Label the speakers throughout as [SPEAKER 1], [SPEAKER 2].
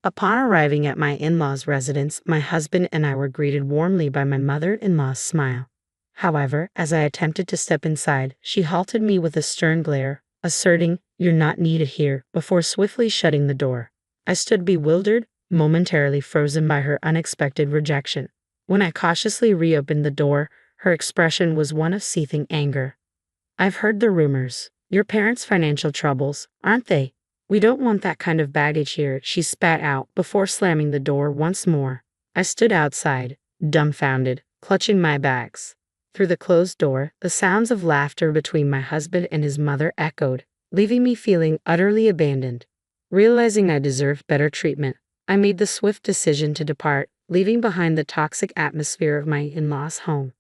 [SPEAKER 1] Upon arriving at my in-laws' residence, my husband and I were greeted warmly by my mother-in-law's smile. However, as I attempted to step inside, she halted me with a stern glare, asserting, "You're not needed here," before swiftly shutting the door. I stood bewildered, momentarily frozen by her unexpected rejection. When I cautiously reopened the door, her expression was one of seething anger. "I've heard the rumors. Your parents' financial troubles, aren't they? We don't want that kind of baggage here," she spat out before slamming the door once more. I stood outside, dumbfounded, clutching my bags. Through the closed door, the sounds of laughter between my husband and his mother echoed, leaving me feeling utterly abandoned. Realizing I deserved better treatment, I made the swift decision to depart, leaving behind the toxic atmosphere of my in-laws' home.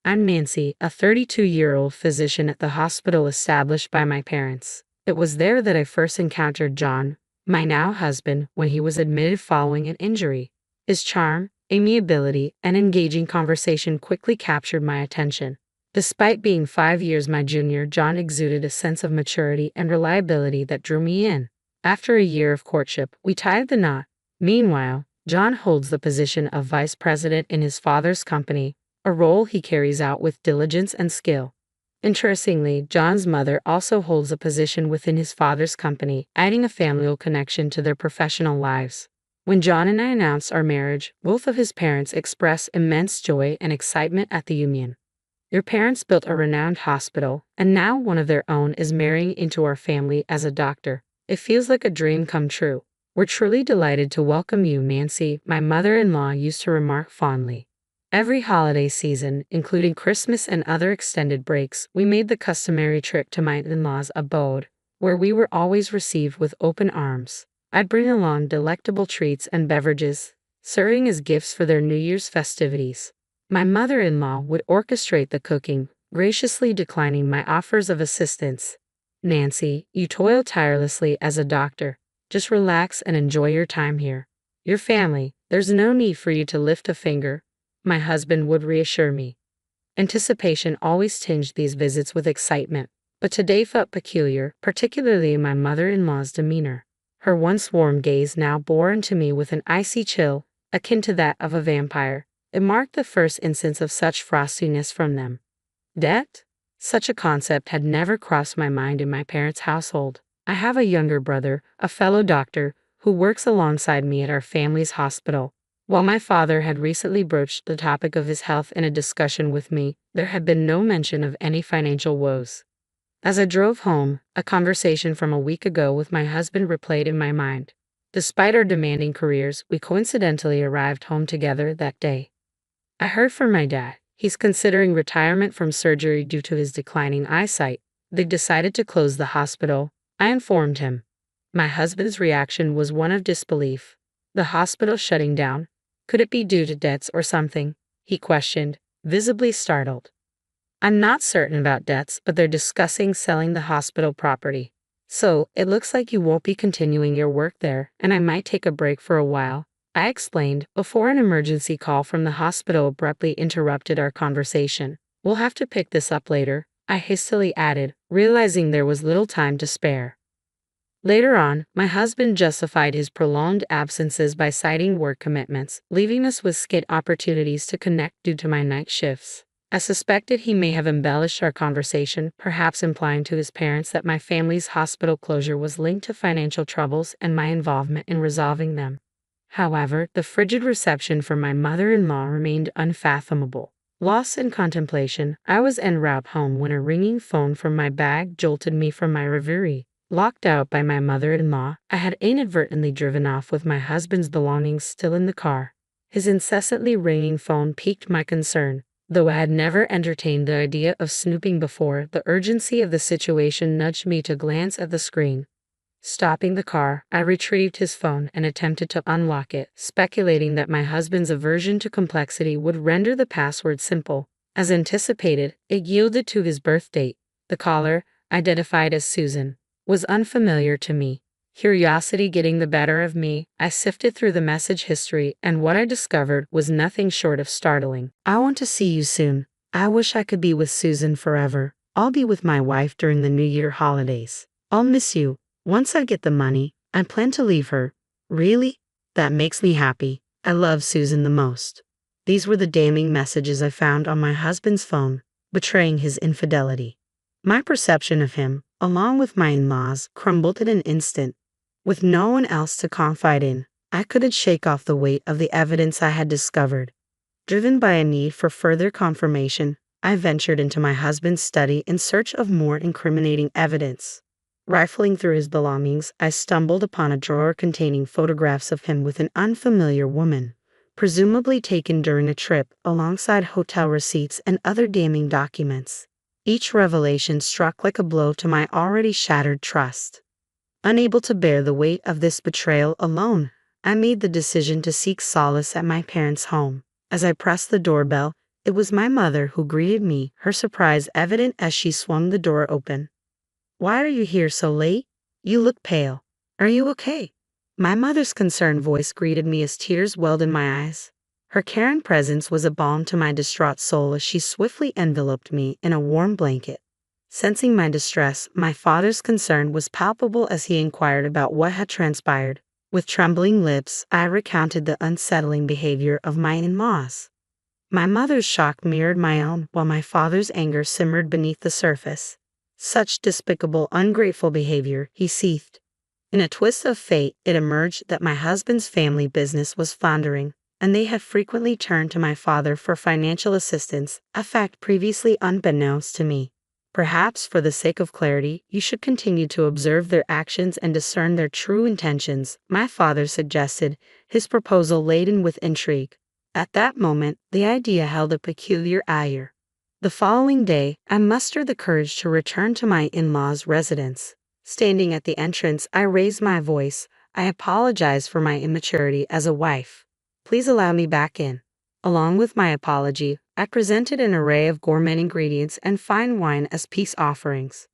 [SPEAKER 1] I'm Nancy, a 32-year-old physician at the hospital established by my parents. It was there that I first encountered John, my now husband, when he was admitted following an injury. His charm, amiability, and engaging conversation quickly captured my attention. Despite being 5 years my junior, John exuded a sense of maturity and reliability that drew me in. After a year of courtship, we tied the knot. Meanwhile, John holds the position of vice president in his father's company, a role he carries out with diligence and skill. Interestingly, John's mother also holds a position within his father's company, adding a familial connection to their professional lives. When John and I announced our marriage, both of his parents expressed immense joy and excitement at the union. "Your parents built a renowned hospital, and now one of their own is marrying into our family as a doctor. It feels like a dream come true. We're truly delighted to welcome you, Nancy," my mother-in-law used to remark fondly. Every holiday season, including Christmas and other extended breaks, we made the customary trip to my in-laws' abode, where we were always received with open arms. I'd bring along delectable treats and beverages, serving as gifts for their New Year's festivities. My mother-in-law would orchestrate the cooking, graciously declining my offers of assistance. "Nancy, you toil tirelessly as a doctor. Just relax and enjoy your time here. Your family, there's no need for you to lift a finger," my husband would reassure me. Anticipation always tinged these visits with excitement, but today felt peculiar, particularly in my mother-in-law's demeanor. Her once warm gaze now bore into me with an icy chill, akin to that of a vampire. It marked the first instance of such frostiness from them. Debt? Such a concept had never crossed my mind in my parents' household. I have a younger brother, a fellow doctor, who works alongside me at our family's hospital. While my father had recently broached the topic of his health in a discussion with me, there had been no mention of any financial woes. As I drove home, a conversation from a week ago with my husband replayed in my mind. Despite our demanding careers, we coincidentally arrived home together that day. "I heard from my dad. He's considering retirement from surgery due to his declining eyesight. They decided to close the hospital," I informed him. My husband's reaction was one of disbelief. "The hospital shutting down? Could it be due to debts or something?" he questioned, visibly startled. "I'm not certain about debts, but they're discussing selling the hospital property. So, it looks like you won't be continuing your work there, and I might take a break for a while," I explained, before an emergency call from the hospital abruptly interrupted our conversation. "We'll have to pick this up later," I hastily added, realizing there was little time to spare. Later on, my husband justified his prolonged absences by citing work commitments, leaving us with scant opportunities to connect due to my night shifts. I suspected he may have embellished our conversation, perhaps implying to his parents that my family's hospital closure was linked to financial troubles and my involvement in resolving them. However, the frigid reception from my mother-in-law remained unfathomable. Lost in contemplation, I was en route home when a ringing phone from my bag jolted me from my reverie. Locked out by my mother-in-law, I had inadvertently driven off with my husband's belongings still in the car. His incessantly ringing phone piqued my concern. Though I had never entertained the idea of snooping before, the urgency of the situation nudged me to glance at the screen. Stopping the car, I retrieved his phone and attempted to unlock it, speculating that my husband's aversion to complexity would render the password simple. As anticipated, it yielded to his birth date. The caller, identified as Susan, was unfamiliar to me. Curiosity getting the better of me, I sifted through the message history, and what I discovered was nothing short of startling. "I want to see you soon. I wish I could be with Susan forever. I'll be with my wife during the New Year holidays. I'll miss you. Once I get the money, I plan to leave her." Really? That makes me happy. I love Susan the most. These were the damning messages I found on my husband's phone, betraying his infidelity. My perception of him, along with my in-laws, crumbled in an instant. With no one else to confide in, I couldn't shake off the weight of the evidence I had discovered. Driven by a need for further confirmation, I ventured into my husband's study in search of more incriminating evidence. Rifling through his belongings, I stumbled upon a drawer containing photographs of him with an unfamiliar woman, presumably taken during a trip, alongside hotel receipts and other damning documents. Each revelation struck like a blow to my already shattered trust. Unable to bear the weight of this betrayal alone, I made the decision to seek solace at my parents' home. As I pressed the doorbell, it was my mother who greeted me, her surprise evident as she swung the door open. "Why are you here so late? You look pale. Are you okay?" My mother's concerned voice greeted me as tears welled in my eyes. Her caring presence was a balm to my distraught soul as she swiftly enveloped me in a warm blanket. Sensing my distress, my father's concern was palpable as he inquired about what had transpired. With trembling lips, I recounted the unsettling behavior of my in-laws. My mother's shock mirrored my own, while my father's anger simmered beneath the surface. "Such despicable, ungrateful behavior," he seethed. In a twist of fate, it emerged that my husband's family business was floundering, and they had frequently turned to my father for financial assistance, a fact previously unbeknownst to me. "Perhaps, for the sake of clarity, you should continue to observe their actions and discern their true intentions," my father suggested, his proposal laden with intrigue. At that moment, the idea held a peculiar allure. The following day, I mustered the courage to return to my in-laws' residence. Standing at the entrance, I raised my voice. "I apologize for my immaturity as a wife. Please allow me back in." Along with my apology, I presented an array of gourmet ingredients and fine wine as peace offerings.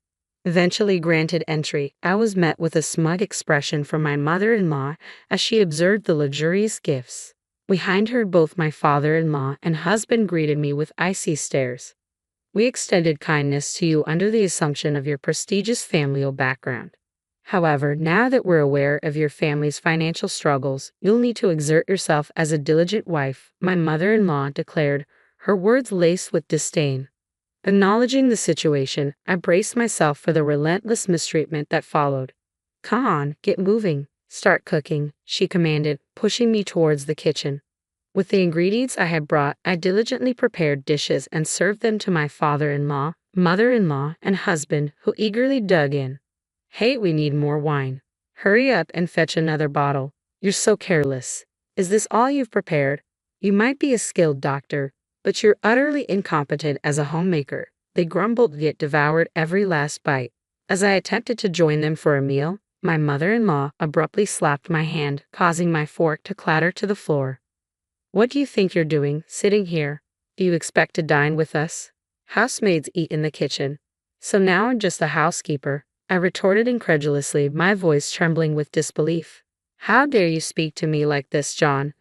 [SPEAKER 1] Eventually granted entry, I was met with a smug expression from my mother-in-law as she observed the luxurious gifts. Behind her, both my father-in-law and husband greeted me with icy stares. "We extended kindness to you under the assumption of your prestigious familial background. However, now that we're aware of your family's financial struggles, you'll need to exert yourself as a diligent wife," my mother-in-law declared, her words laced with disdain. Acknowledging the situation, I braced myself for the relentless mistreatment that followed. "Come on, get moving. Start cooking," she commanded, pushing me towards the kitchen. With the ingredients I had brought, I diligently prepared dishes and served them to my father-in-law, mother-in-law, and husband, who eagerly dug in. "Hey, we need more wine. Hurry up and fetch another bottle. You're so careless. Is this all you've prepared? You might be a skilled doctor, but you're utterly incompetent as a homemaker." They grumbled yet devoured every last bite. As I attempted to join them for a meal, my mother-in-law abruptly slapped my hand, causing my fork to clatter to the floor. "What do you think you're doing, sitting here? Do you expect to dine with us? Housemaids eat in the kitchen. So now I'm just a housekeeper," I retorted incredulously, my voice trembling with disbelief. "How dare you speak to me like this, John?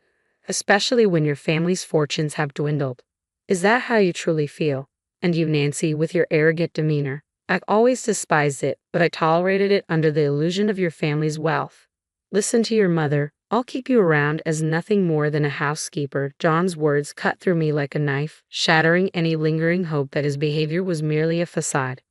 [SPEAKER 1] Especially when your family's fortunes have dwindled. Is that how you truly feel? And you, Nancy, with your arrogant demeanor. I've always despised it, but I tolerated it under the illusion of your family's wealth. Listen to your mother. I'll keep you around as nothing more than a housekeeper." John's words cut through me like a knife, shattering any lingering hope that his behavior was merely a facade.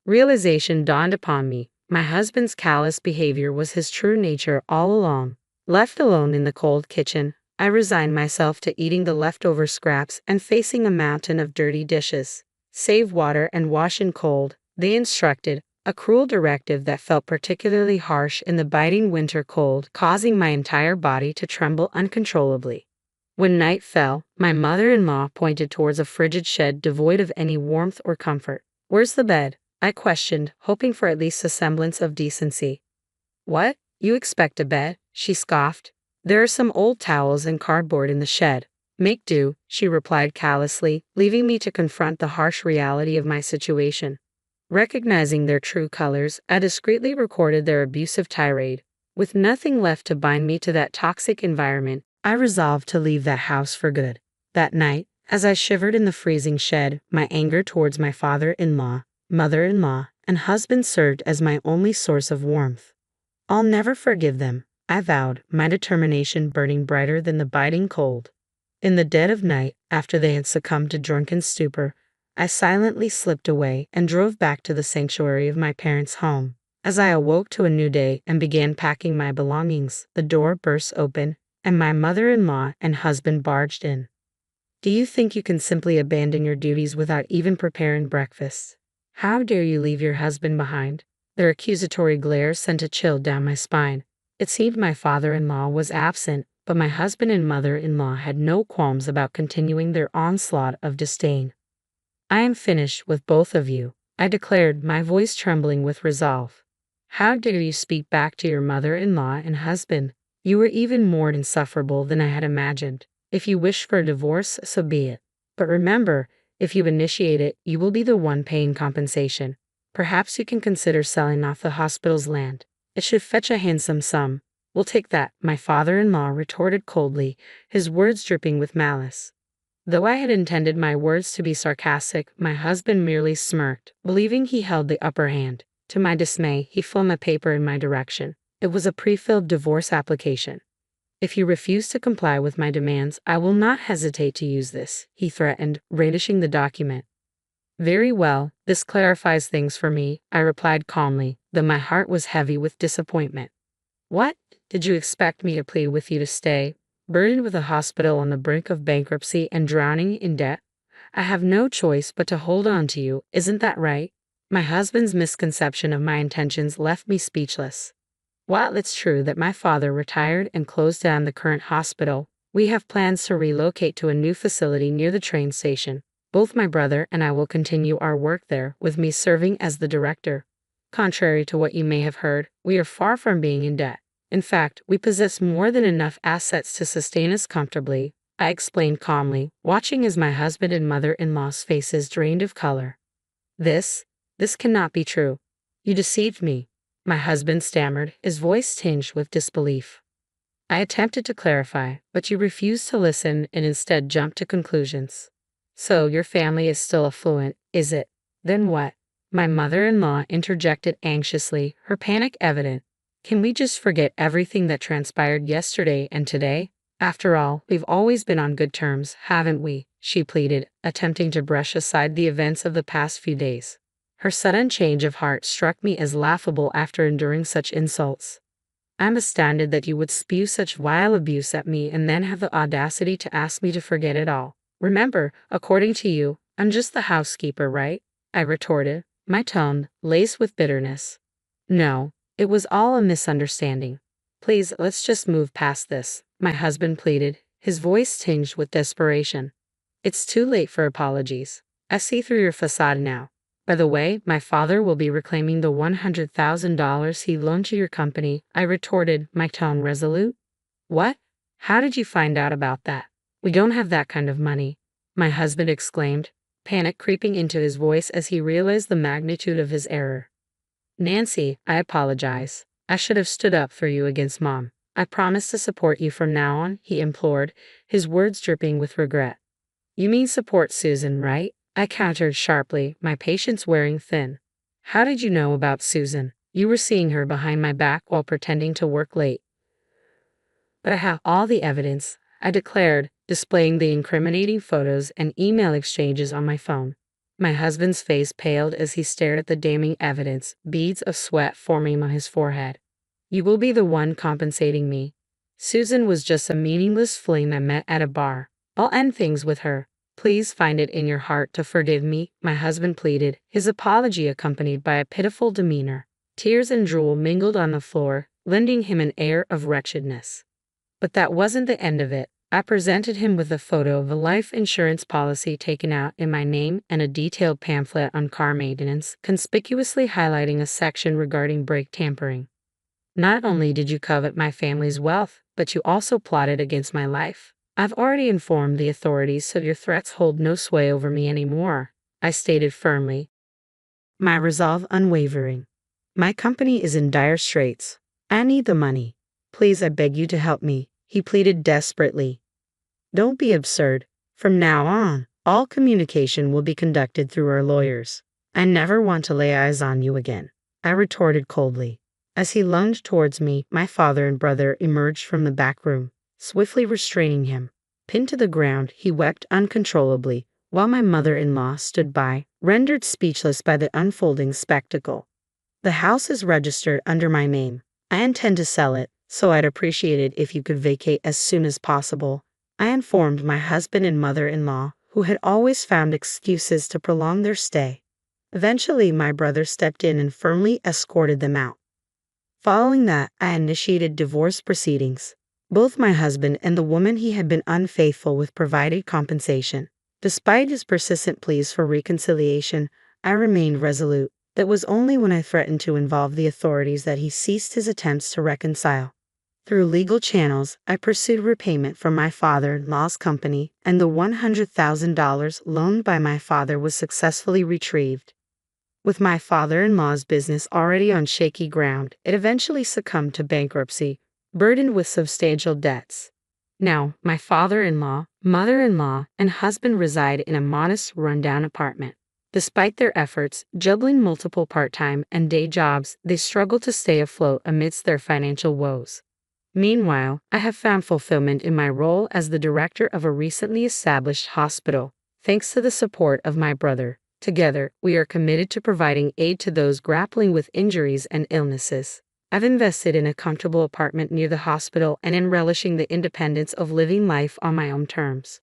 [SPEAKER 1] Realization dawned upon me. My husband's callous behavior was his true nature all along. Left alone in the cold kitchen, I resigned myself to eating the leftover scraps and facing a mountain of dirty dishes. "Save water and wash in cold," they instructed, a cruel directive that felt particularly harsh in the biting winter cold, causing my entire body to tremble uncontrollably. When night fell, my mother-in-law pointed towards a frigid shed devoid of any warmth or comfort. "Where's the bed?" I questioned, hoping for at least a semblance of decency. "What? You expect a bed?" she scoffed. "There are some old towels and cardboard in the shed. Make do," she replied callously, leaving me to confront the harsh reality of my situation. Recognizing their true colors, I discreetly recorded their abusive tirade. With nothing left to bind me to that toxic environment, I resolved to leave that house for good. That night, as I shivered in the freezing shed, my anger towards my father-in-law, mother-in-law, and husband served as my only source of warmth. "I'll never forgive them. I vowed, my determination burning brighter than the biting cold. In the dead of night, after they had succumbed to drunken stupor, I silently slipped away and drove back to the sanctuary of my parents' home. As I awoke to a new day and began packing my belongings, the door burst open, and my mother-in-law and husband barged in. Do you think you can simply abandon your duties without even preparing breakfast? How dare you leave your husband behind? Their accusatory glare sent a chill down my spine. It seemed my father-in-law was absent, but my husband and mother-in-law had no qualms about continuing their onslaught of disdain. I am finished with both of you, I declared, my voice trembling with resolve. How dare you speak back to your mother-in-law and husband? You were even more insufferable than I had imagined. If you wish for a divorce, so be it. But remember, if you initiate it, you will be the one paying compensation. Perhaps you can consider selling off the hospital's land. It should fetch a handsome sum. We'll take that, my father-in-law retorted coldly, his words dripping with malice. Though I had intended my words to be sarcastic, my husband merely smirked, believing he held the upper hand. To my dismay, he flung a paper in my direction. It was a pre-filled divorce application. If you refuse to comply with my demands, I will not hesitate to use this, he threatened, brandishing the document. Very well, this clarifies things for me, I replied calmly, though my heart was heavy with disappointment. What? Did you expect me to plead with you to stay, burdened with a hospital on the brink of bankruptcy and drowning in debt? I have no choice but to hold on to you, isn't that right? My husband's misconception of my intentions left me speechless. While it's true that my father retired and closed down the current hospital, we have plans to relocate to a new facility near the train station. Both my brother and I will continue our work there, with me serving as the director. Contrary to what you may have heard, we are far from being in debt. In fact, we possess more than enough assets to sustain us comfortably, I explained calmly, watching as my husband and mother-in-law's faces drained of color. This cannot be true. You deceived me, my husband stammered, his voice tinged with disbelief. I attempted to clarify, but you refused to listen and instead jumped to conclusions. So your family is still affluent, is it? Then what? My mother-in-law interjected anxiously, her panic evident. Can we just forget everything that transpired yesterday and today? After all, we've always been on good terms, haven't we? She pleaded, attempting to brush aside the events of the past few days. Her sudden change of heart struck me as laughable after enduring such insults. I'm astounded that you would spew such vile abuse at me and then have the audacity to ask me to forget it all. Remember, according to you, I'm just the housekeeper, right? I retorted, my tone laced with bitterness. No, it was all a misunderstanding. Please, let's just move past this, my husband pleaded, his voice tinged with desperation. It's too late for apologies. I see through your facade now. By the way, my father will be reclaiming the $100,000 he loaned to your company, I retorted, my tone resolute. What? How did you find out about that? We don't have that kind of money, my husband exclaimed, panic creeping into his voice as he realized the magnitude of his error. Nancy, I apologize. I should have stood up for you against Mom. I promise to support you from now on, he implored, his words dripping with regret. You mean support Susan, right? I countered sharply, my patience wearing thin. How did you know about Susan? You were seeing her behind my back while pretending to work late. But I have all the evidence, I declared, displaying the incriminating photos and email exchanges on my phone. My husband's face paled as he stared at the damning evidence, beads of sweat forming on his forehead. You will be the one compensating me. Susan was just a meaningless fling I met at a bar. I'll end things with her. Please find it in your heart to forgive me, my husband pleaded, his apology accompanied by a pitiful demeanor. Tears and drool mingled on the floor, lending him an air of wretchedness. But that wasn't the end of it. I presented him with a photo of a life insurance policy taken out in my name and a detailed pamphlet on car maintenance, conspicuously highlighting a section regarding brake tampering. Not only did you covet my family's wealth, but you also plotted against my life. I've already informed the authorities, so your threats hold no sway over me anymore, I stated firmly, my resolve unwavering. My company is in dire straits. I need the money. Please, I beg you to help me, he pleaded desperately. Don't be absurd. From now on, all communication will be conducted through our lawyers. I never want to lay eyes on you again, I retorted coldly. As he lunged towards me, my father and brother emerged from the back room, swiftly restraining him. Pinned to the ground, he wept uncontrollably, while my mother-in-law stood by, rendered speechless by the unfolding spectacle. The house is registered under my name. I intend to sell it, so I'd appreciate it if you could vacate as soon as possible, I informed my husband and mother-in-law, who had always found excuses to prolong their stay. Eventually, my brother stepped in and firmly escorted them out. Following that, I initiated divorce proceedings. Both my husband and the woman he had been unfaithful with provided compensation. Despite his persistent pleas for reconciliation, I remained resolute. It was only when I threatened to involve the authorities that he ceased his attempts to reconcile. Through legal channels, I pursued repayment from my father-in-law's company, and the $100,000 loaned by my father was successfully retrieved. With my father-in-law's business already on shaky ground, it eventually succumbed to bankruptcy, burdened with substantial debts. Now, my father-in-law, mother-in-law, and husband reside in a modest, rundown apartment. Despite their efforts, juggling multiple part-time and day jobs, they struggle to stay afloat amidst their financial woes. Meanwhile, I have found fulfillment in my role as the director of a recently established hospital, thanks to the support of my brother. Together, we are committed to providing aid to those grappling with injuries and illnesses. I've invested in a comfortable apartment near the hospital and in relishing the independence of living life on my own terms.